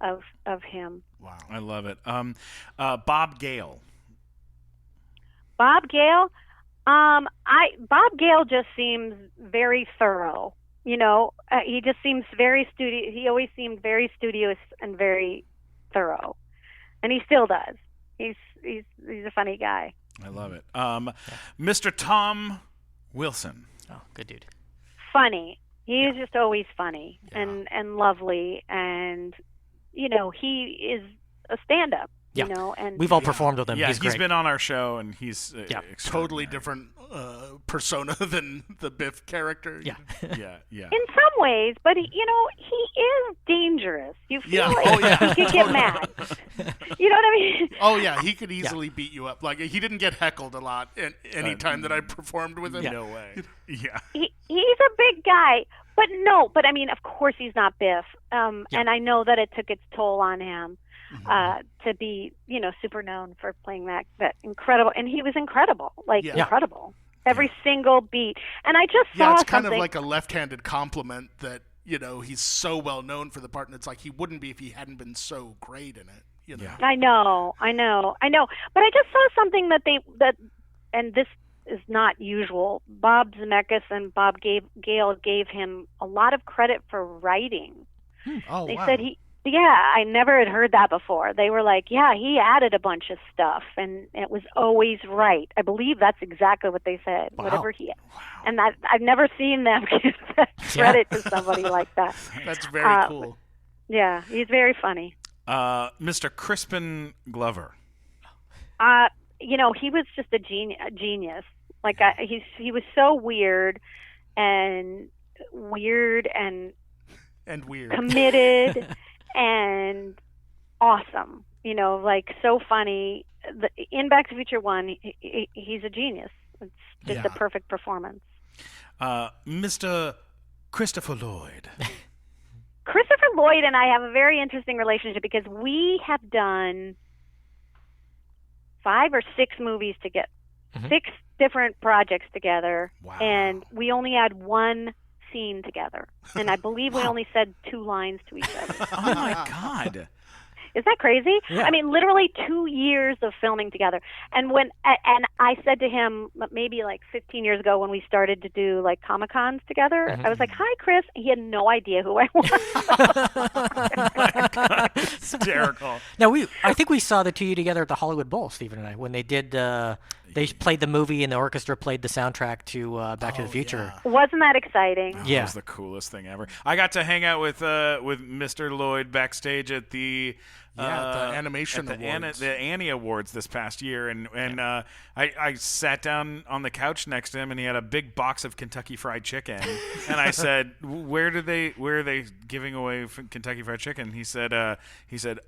of him. Wow. I love it. Bob Gale. Bob Gale, Bob Gale just seems very thorough. He just seems very studious. He always seemed very studious and very thorough, and he still does. He's a funny guy. I love it. Mr. Tom Wilson. Oh, good dude. Funny. He's just always funny and lovely, and he is a stand-up. Yeah. And we've all performed with him. Yeah, he's great. been on our show, and he's Totally different persona than the Biff character. Yeah. yeah. In some ways, but he is dangerous. You feel like he could get mad. You know what I mean? Oh yeah, he could easily beat you up. Like he didn't get heckled a lot any time that I performed with him. No way. Yeah. He's a big guy, but I mean, of course he's not Biff. And I know that it took its toll on him. To be, super known for playing that incredible, and he was incredible, incredible. Every single beat, and I just saw it's kind something. of like a left-handed compliment that he's so well known for the part, and it's like he wouldn't be if he hadn't been so great in it. I know, but I just saw something and this is not usual. Bob Zemeckis and Bob Gale gave him a lot of credit for writing. Oh, they wow. said I never had heard that before. They were like, he added a bunch of stuff, and it was always right. I believe that's exactly what they said. Wow. Whatever and that I've never seen them give that credit to somebody like that. That's very cool. Yeah, he's very funny. Mr. Crispin Glover. He was just a genius. Like he was so weird and weird committed. And awesome, so funny. In Back to the Future 1, he's a genius. It's just a perfect performance. Mr. Christopher Lloyd. Christopher Lloyd and I have a very interesting relationship because we have done 5 or 6 movies together, 6 different projects together, and we only had one scene together, and I believe we only said 2 lines to each other. Oh my God! Is that crazy? Yeah. I mean, literally 2 years of filming together. And I said to him maybe like 15 years ago when we started to do like Comic-Cons together, I was like, "Hi, Chris." He had no idea who I was. Oh my God. Hysterical. Now I think we saw the 2 of you together at the Hollywood Bowl, Stephen and I, when they did. They played the movie and the orchestra played the soundtrack to Back to the Future. Yeah. Wasn't that exciting? That was the coolest thing ever. I got to hang out with Mr. Lloyd backstage at the the animation awards. The Annie Awards this past year, and I sat down on the couch next to him, and he had a big box of Kentucky Fried Chicken, and I said, where are they giving away Kentucky Fried Chicken? He said,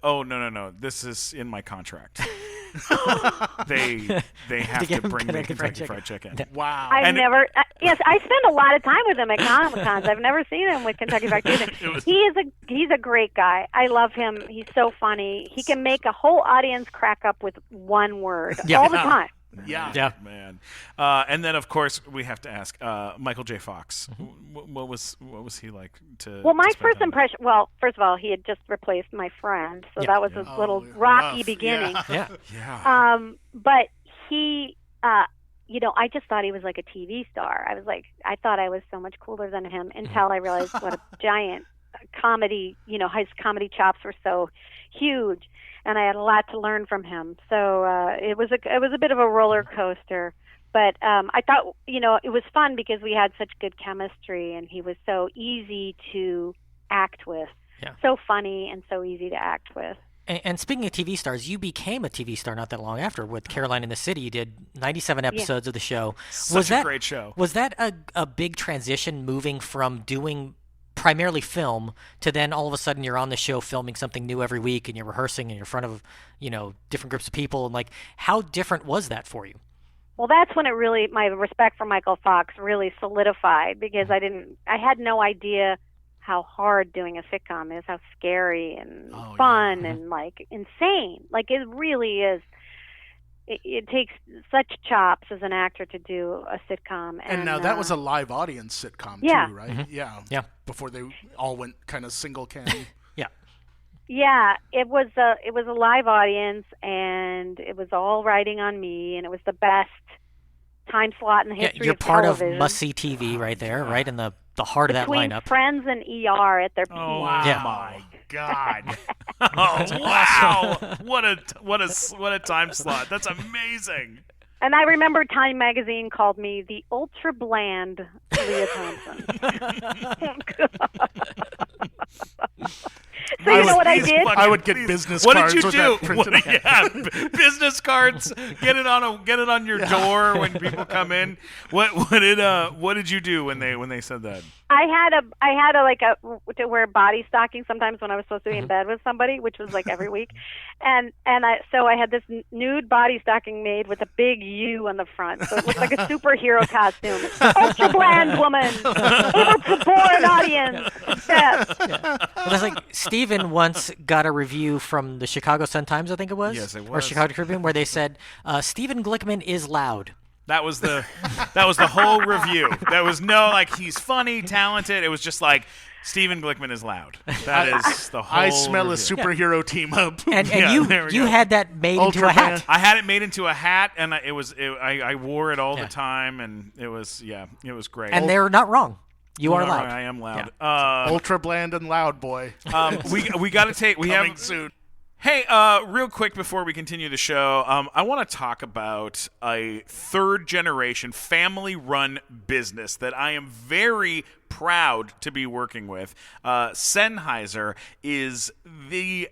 oh no, this is in my contract. they have to bring me Kentucky Fried Chicken. Wow. I spend a lot of time with him at Comic-Cons. I've never seen him with Kentucky Fried Chicken. He's a great guy. I love him. He's so funny. He can make a whole audience crack up with one word all the time. Yeah, man. And then, of course, we have to ask Michael J. Fox. What was he like to? Well, my to spend first time impression. Well, first of all, he had just replaced my friend, so that was a little rocky beginning. Yeah. But he, I just thought he was like a TV star. I thought I was so much cooler than him until I realized what a giant comedy. His comedy chops were so huge. And I had a lot to learn from him. So it was a bit of a roller coaster. But I thought, it was fun because we had such good chemistry, and he was so easy to act with. Yeah. So funny and so easy to act with. And speaking of TV stars, you became a TV star not that long after with Caroline in the City. You did 97 episodes of the show. Such a great show. Was that a big transition moving from doing primarily film to then all of a sudden you're on the show filming something new every week and you're rehearsing and you're in front of different groups of people, and how different was that for you? Well, that's when my respect for Michael Fox really solidified, because I had no idea how hard doing a sitcom is, how scary and fun and insane. It really is. It takes such chops as an actor to do a sitcom. And now that was a live audience sitcom too, right? Mm-hmm. Yeah. Before they all went kind of single cam. Yeah, it was a live audience, and it was all riding on me, and it was the best time slot in the Yeah, history you're of part television. of must-see TV right there, right in the heart of that Between lineup. Friends and ER at their peak. Oh Yeah. my God! Oh wow! What a time slot. That's amazing. And I remember Time Magazine called me the ultra bland Lea Thompson. So you know what I did? I would get business What cards did you with do? that printed out. Yeah, business cards. Get it on your door when people come in. What did you do when they said that? I had to wear body stockings sometimes when I was supposed to be in bed with somebody, which was like every week, and I had this nude body stocking made with a big U on the front, so it looked like a superhero costume. Ultra bland woman, for an audience. Yes. Well, it's like Steven once got a review from the Chicago Sun-Times, I think it was. Yes, it Or was. Chicago Tribune, where they said, Steven Glickman is loud. That was the whole review. That was he's funny, talented. It was just like Steven Glickman is loud. That is the whole. I smell review. a superhero team up. And Yeah, there we you go. had that made into a hat. I had it made into a hat, and I wore it all Yeah. the time, and it was great. And they're not wrong. You are All loud. right, I am loud. Ultra bland and loud, boy. We got to take. We Coming have soon. Hey, real quick before we continue the show, I want to talk about a third-generation, family-run business that I am very proud to be working with. Sennheiser is the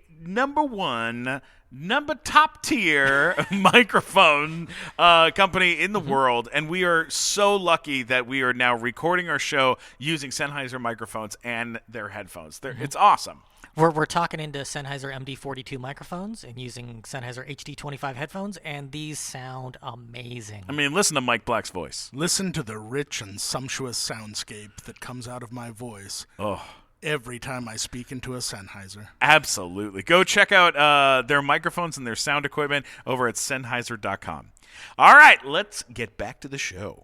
top tier microphone company in the world, and we are so lucky that we are now recording our show using Sennheiser microphones and their headphones. It's awesome. We're talking into Sennheiser MD42 microphones and using Sennheiser HD25 headphones, and these sound amazing. I mean, listen to Mike Black's voice. Listen to the rich and sumptuous soundscape that comes out of my voice Oh, every time I speak into a Sennheiser. absolutely. Go check out their microphones and their sound equipment over at Sennheiser.com. All right, let's get back to the show.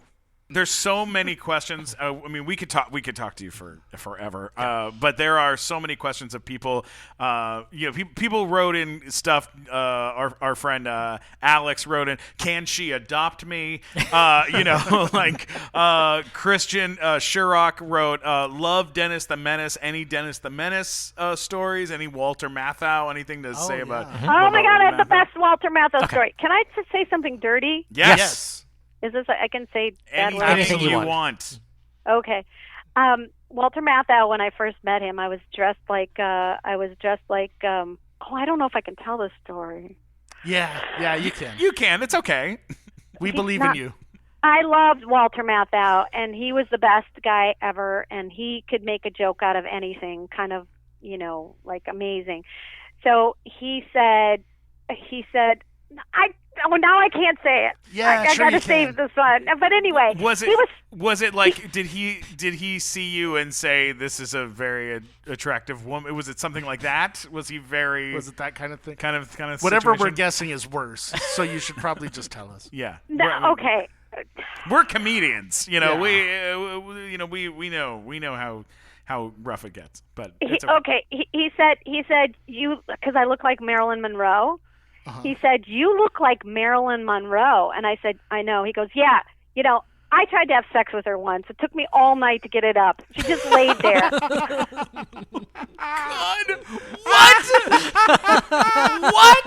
There's so many questions. I mean, we could talk to you for forever. But there are so many questions of people. People wrote in stuff. Our friend Alex wrote in, "Can she adopt me?" Christian Sherrock wrote, "Love Dennis the Menace. Any Dennis the Menace stories? Any Walter Matthau? Anything to say about?" Oh my God, I have the best Walter Matthau story. Can I just say something dirty? Yes. Is this? I can say bad words? Anything you you want. want. Okay. Walter Matthau, when I first met him, I was dressed like I don't know if I can tell this story. Yeah, you can. You can. It's okay. We believe in not- you. I loved Walter Matthau, and he was the best guy ever, and he could make a joke out of anything, kind of, like amazing. So he said, now I can't say it. Yeah, I sure gotta you save can. this one. But anyway, Was he was. it like did he see you and say this is a very attractive woman? Was it something like that? Was he very Was it that kind of thing? kind of Whatever we're situation? guessing is worse, so you should probably just tell us. Yeah. Okay. We're comedians, Yeah. we know how rough it gets, but He, it's okay. okay. He said you, because I look like Marilyn Monroe. Uh-huh. He said, "You look like Marilyn Monroe." And I said, "I know." He goes, "Yeah, I tried to have sex with her once. It took me all night to get it up. She just laid there." God, what? What?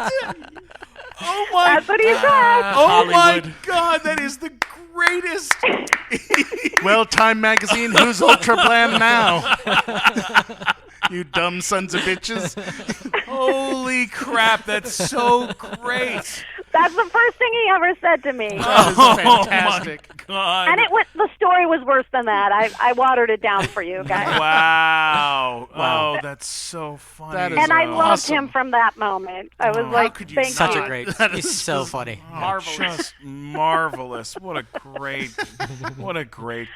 Oh my! That's what he said. Oh my Hollywood. God! That is the greatest. Well, Time Magazine, who's ultra bland now? You dumb sons of bitches. Holy crap! That's so great. That's the first thing he ever said to me. That is fantastic. Oh my God! And the story was worse than that. I watered it down for you guys. Wow. Wow. Oh, that's so funny. That is And I awesome. loved him from that moment. I was like, could you thank Such you. a great. That He's is so just funny. Marvelous. Just marvelous. What a great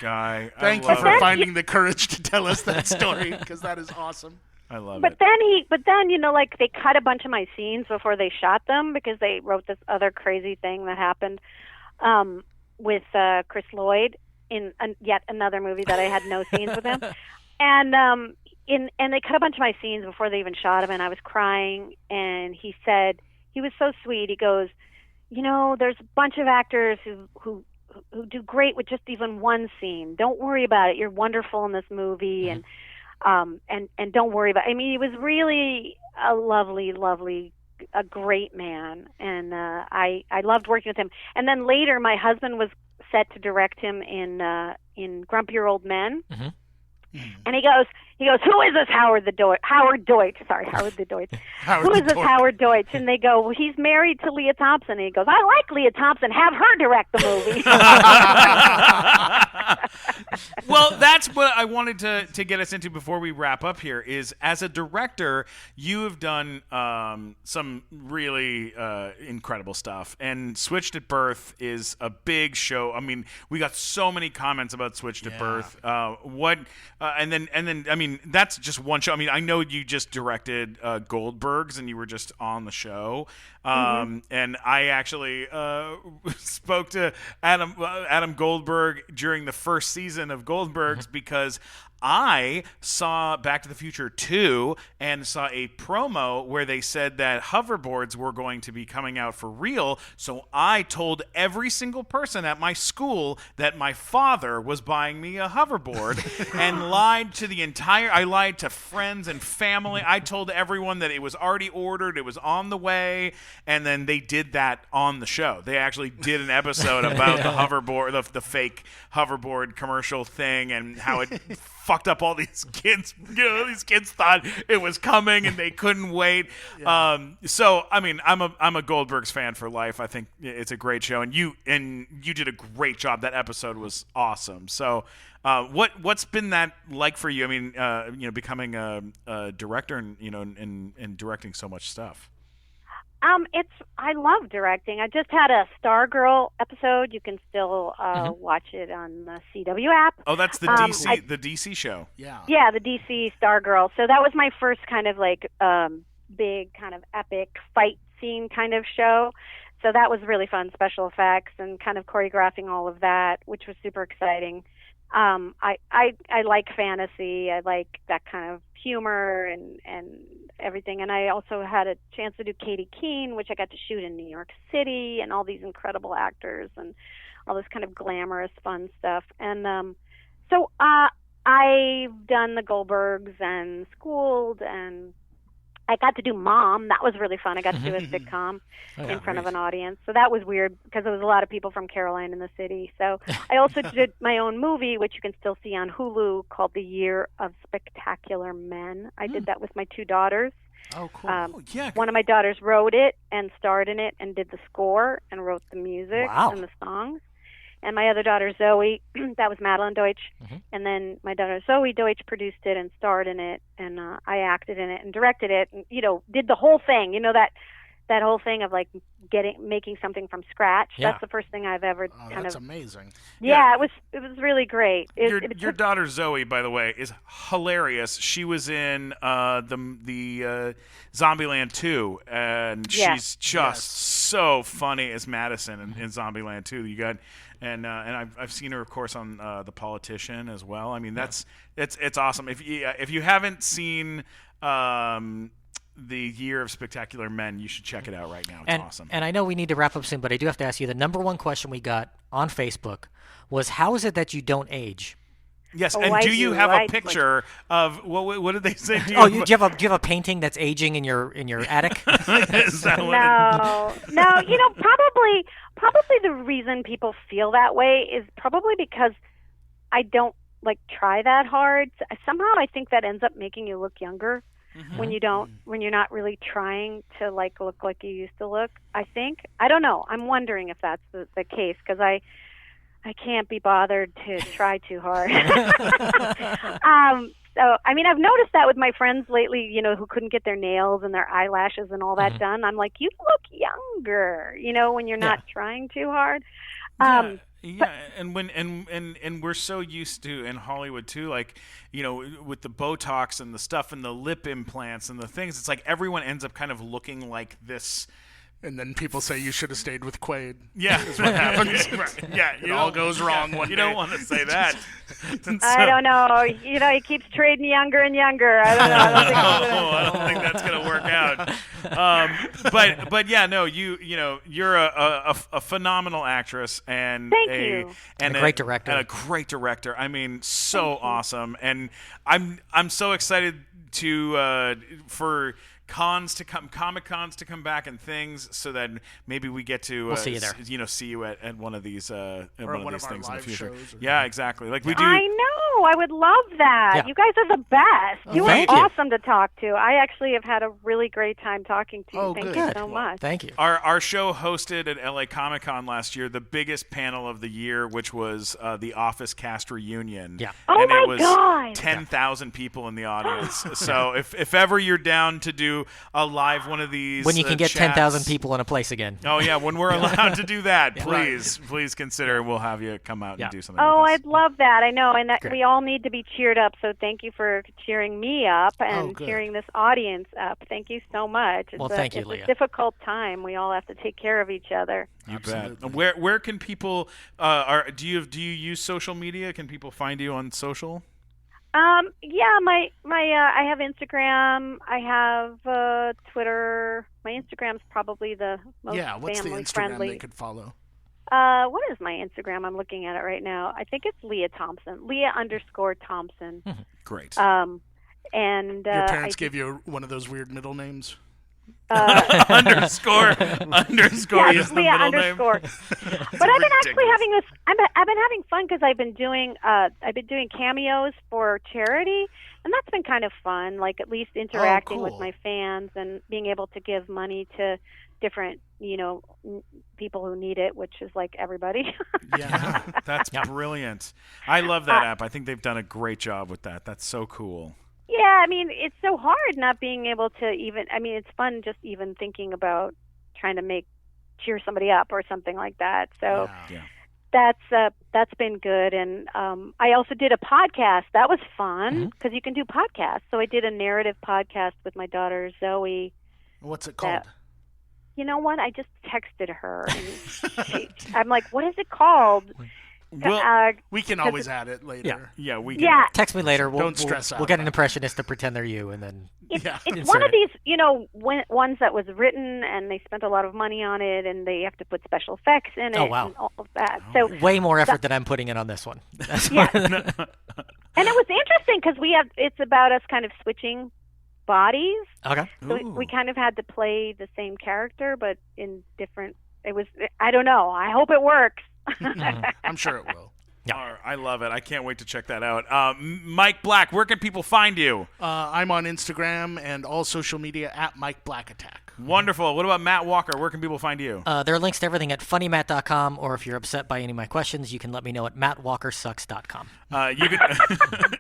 guy. Thank I you love for it. finding the courage to tell us that story, because that is awesome. I love But it. then like they cut a bunch of my scenes before they shot them because they wrote this other crazy thing that happened with Chris Lloyd in yet another movie that I had no scenes with him, and and they cut a bunch of my scenes before they even shot them, and I was crying. And he said, he was so sweet. He goes, there's a bunch of actors who do great with just even one scene. Don't worry about it. You're wonderful in this movie, and don't worry about it. I mean, he was really a lovely, a great man, and I loved working with him. And then later, my husband was set to direct him in Grumpier Old Men. Mm-hmm. And he goes, who is this Howard the Deutsch? Howard the Deutsch. Who is this Howard Deutsch? And they go, well, he's married to Lea Thompson. And he goes, I like Lea Thompson. Have her direct the movie. Well, that's what I wanted to get us into before we wrap up here is, as a director, you have done some really incredible stuff. And Switched at Birth is a big show. I mean, we got so many comments about Switched at Birth. And then, I mean, that's just one show. I mean, I know you just directed Goldberg's, and you were just on the show. And I actually spoke to Adam Goldberg during the first season of Goldberg's because I saw Back to the Future 2 and saw a promo where they said that hoverboards were going to be coming out for real. So I told every single person at my school that my father was buying me a hoverboard and lied to friends and family. I told everyone that it was already ordered, it was on the way, and then they did that on the show. They actually did an episode about the hoverboard, the fake hoverboard commercial thing, and how it fucked up all these kids. These kids thought it was coming and they couldn't wait. So I mean, I'm a Goldberg's fan for life. I think it's a great show, and you did a great job. That episode was awesome. So what's been that like for you? I mean, becoming a director and directing so much stuff. I love directing. I just had a Stargirl episode. You can still watch it on the CW app. Oh, that's the DC show. Yeah. Yeah, the DC Stargirl. So that was my first kind of like big kind of epic fight scene kind of show. So that was really fun, special effects and kind of choreographing all of that, which was super exciting. I like fantasy. I like that kind of humor and everything. And I also had a chance to do Katie Keene, which I got to shoot in New York City, and all these incredible actors and all this kind of glamorous, fun stuff. And so I've done the Goldbergs and Schooled, and I got to do Mom. That was really fun. I got to do a sitcom in front of an audience. So that was weird because there was a lot of people from Caroline in the city. So I also did my own movie, which you can still see on Hulu, called The Year of Spectacular Men. I did that with my two daughters. Oh, cool. One of my daughters wrote it and starred in it and did the score and wrote the music and the songs. And my other daughter, Zoe, that was Madeline Deutsch. And then my daughter, Zoe Deutsch, produced it and starred in it. And I acted in it and directed it and, did the whole thing. That whole thing of like making something from scratch. Yeah. That's the first thing I've ever That's amazing. Yeah, it was really great. Your daughter Zoe, by the way, is hilarious. She was in the Zombieland 2, and she's just so funny as Madison in Zombieland 2. You got. And I've seen her, of course, on The Politician as well. I mean, it's awesome. If you haven't seen The Year of Spectacular Men, you should check it out right now. It's awesome. And I know we need to wrap up soon, but I do have to ask you, the number one question we got on Facebook was, how is it that you don't age? Yes, and do you have a picture of what did they say? Do you have a painting that's aging in your attic? Is that no. Probably the reason people feel that way is probably because I don't try that hard. Somehow I think that ends up making you look younger when you're not really trying to look like you used to look. I think. I don't know. I'm wondering if that's the case because I can't be bothered to try too hard. So, I mean, I've noticed that with my friends lately, who couldn't get their nails and their eyelashes and all that done. I'm like, you look younger, when you're not trying too hard. And we're so used to in Hollywood too, with the Botox and the stuff and the lip implants and the things, it's like everyone ends up kind of looking like this And then people say you should have stayed with Quaid. Yeah, that's what happens. Right. Yeah, It all goes wrong one You day. don't want to say that. I don't know. You know, he keeps trading younger and younger. I don't know. I don't think that's gonna work out. But yeah, no, you're a phenomenal actress and Thank you. And a great director. And a great director. I mean, so awesome. And I'm so excited for cons to come, Comic Cons to come back and things, so that maybe we get to we'll see you there. See you at one of these Or one of our things in the live future. shows or- Yeah, exactly. Like we do. I know. I would love that. Yeah. You guys are the best. You were thank you. awesome to talk to. I actually have had a really great time talking to you. Oh, Thank good. you so much. Thank you. Our show hosted at LA Comic Con last year the biggest panel of the year, which was the Office cast reunion. Yeah. Oh and my it was God. 10,000 people in the audience. So if ever you're down to do a live one of these, When you can get chats- 10,000 people in a place again. Oh yeah, when we're allowed to do that, Yeah. please consider. We'll have you come out Yeah. and do something. Oh, with us. I'd love that. I know, and that Great. we all need to be cheered up. So thank you for cheering me up and good. cheering this audience up. Thank you so much. It's Well, thank you, it's Lea. a difficult time. We all have to take care of each other. You bet. Absolutely. Where can people? Do you use social media? Can people find you on social? Yeah, my I have Instagram. I have Twitter. My Instagram's probably the most Yeah, what's the family Instagram friendly. they could follow? What is my Instagram? I'm looking at it right now. I think it's Lea Thompson. Lea_Thompson. Great. And Your I parents gave you one of those weird middle names? underscore yeah, is the Lea middle underscore. name. But I've been actually having this. I've been having fun because I've been doing cameos for charity, and that's been kind of fun. Like at least interacting with cool. my fans and being able to give money to different, people who need it, which is like everybody. Yeah, that's brilliant. I love that app. I think they've done a great job with that. That's so cool. Yeah, I mean, it's so hard not being able to even. I mean, it's fun just even thinking about trying to cheer somebody up or something like that. So. Yeah. That's been good, and I also did a podcast. That was fun because you can do podcasts. So I did a narrative podcast with my daughter Zoe. What's it called? You know what? I just texted her. And I'm like, "What is it called?" Well, We can always add it later. yeah, we can. Yeah, Text me later. We'll, Don't stress out We'll get an about it. impressionist to pretend they're you, and then it's Insert one of it. these, ones that was written and they spent a lot of money on it, and they have to put special effects in it. Oh, wow. And all of that. So way more effort than I'm putting in on this one. That's Yeah. And it was interesting because it's about us kind of switching bodies. Okay. So we kind of had to play the same character, but in different. I don't know. I hope it works. I'm sure it will. I love it. I can't wait to check that out. Mike Black, where can people find you? I'm on Instagram and all social media at Mike Black Attack. Wonderful. What about Matt Walker? Where can people find you? There are links to everything at funnymatt.com, or if you're upset by any of my questions, you can let me know at mattwalkersucks.com. You can.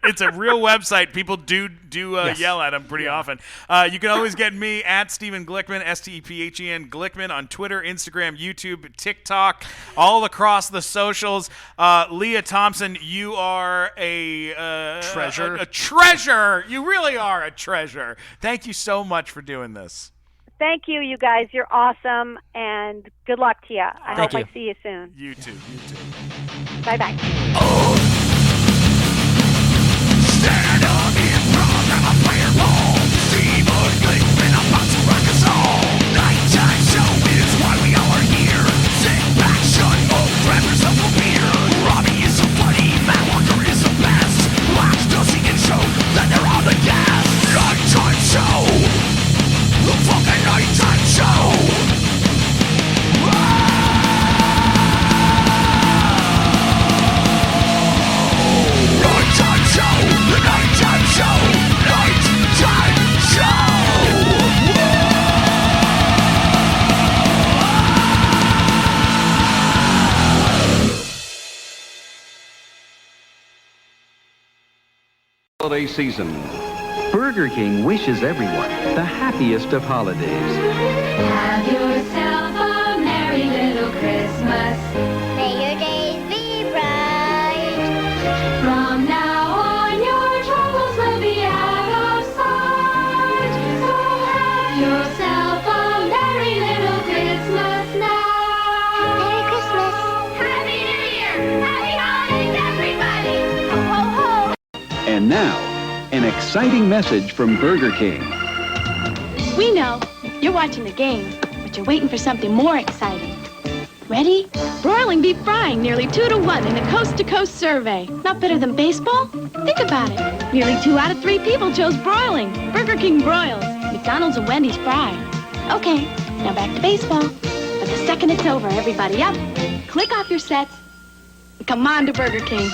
It's a real website. People do Yes. yell at him pretty often. You can always get me at Stephen Glickman, STEPHEN Glickman on Twitter, Instagram, YouTube, TikTok, all across the socials. Lea Thompson, you are a Treasure. A treasure. You really are a treasure. Thank you so much for doing this. Thank you, you guys. You're awesome, and good luck to you. I Thank hope you. I see you soon. You too. Bye bye. Stand up in front of a fireball. Stephen Glickman about to rock us all. Nighttime show is why we all are here. Sit back, shut up, grab yourself a beer. Robbie is so funny, Matt Walker is the best. Watch Dusty and show that they're on the gas. Nighttime show. The fucking nighttime show. Nighttime show, the nighttime show, nighttime Holiday season. Burger King wishes everyone the happiest of holidays. Have yourself a merry little Christmas. May your days be bright. From now on, your troubles will be out of sight. So have yourself a merry little Christmas. And now, an exciting message from Burger King. We know you're watching the game, but you're waiting for something more exciting. Ready? Broiling beef frying nearly 2-to-1 in a coast-to-coast survey. Not better than baseball? Think about it. Nearly 2 out of 3 people chose broiling. Burger King broils. McDonald's and Wendy's fry. Okay, now back to baseball. But the second it's over, everybody up. Click off your sets. And come on to Burger King.